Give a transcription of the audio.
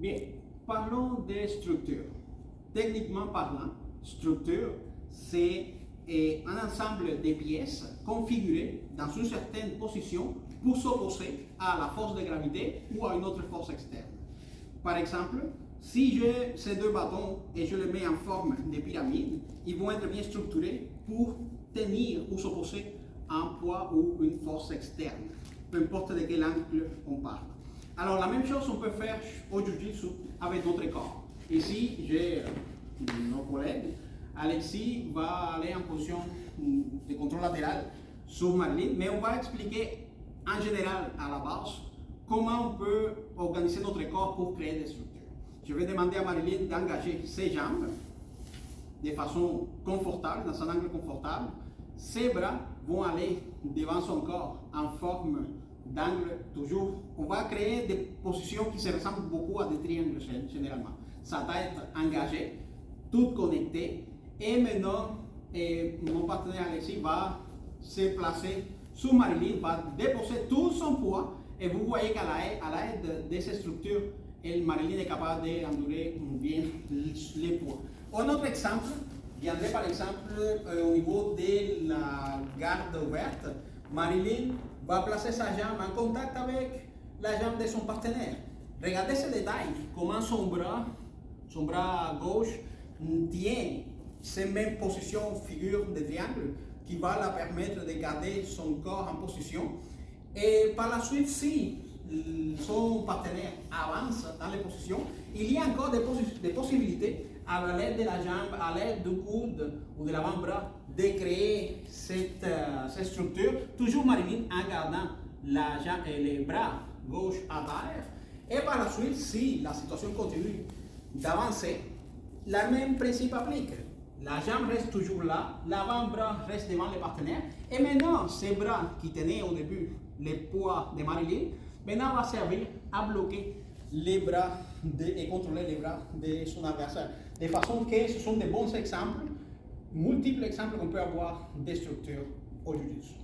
Bien, parlons des structures. Techniquement parlant, structure, c'est un ensemble de pièces configurées dans une certaine position pour s'opposer à la force de gravité ou à une autre force externe. Par exemple, si j'ai ces deux bâtons et je les mets en forme de pyramide, ils vont être bien structurés pour tenir ou s'opposer à un poids ou une force externe, peu importe de quel angle on parle. Alors la même chose on peut faire au Jiu-Jitsu avec notre corps. Ici, j'ai nos collègues. Alexis va aller en position de contrôle latéral sur Marilyn, mais on va expliquer en général à la base comment on peut organiser notre corps pour créer des structures. Je vais demander à Marilyn d'engager ses jambes de façon confortable, dans un angle confortable. Ses bras vont aller devant son corps en forme d'angle toujours. On va créer des positions qui se ressemblent beaucoup à des triangles généralement. Ça va être engagé, tout connecté. Et maintenant, mon partenaire Alexis va se placer sur Marilyn, va déposer tout son poids. Et vous voyez qu'à l'aide de ces structures, Marilyn est capable d'endurer bien les poids. Un autre exemple viendrait par exemple au niveau de la garde ouverte. Marilyn va placer sa jambe en contact avec la jambe de son partenaire. Regardez ce détail, comment son bras gauche tient cette même position, figure de triangle, qui va la permettre de garder son corps en position. Et par la suite, si son partenaire avance dans les positions, il y a encore des possibilités à l'aide de la jambe, à l'aide du coude ou de l'avant-bras, de créer cette structure, toujours Marilyn en gardant la jambe et les bras gauche à terre. Et par la suite, si la situation continue d'avancer, le même principe applique. La jambe reste toujours là, l'avant-bras reste devant le partenaire, et maintenant, ces bras qui tenaient au début les poids de Marilyn, maintenant va servir à bloquer les bras et contrôler les bras de son adversaire. De façon que ce sont de bons exemples, multiples exemples qu'on peut avoir des structures au Jiu-Jitsu.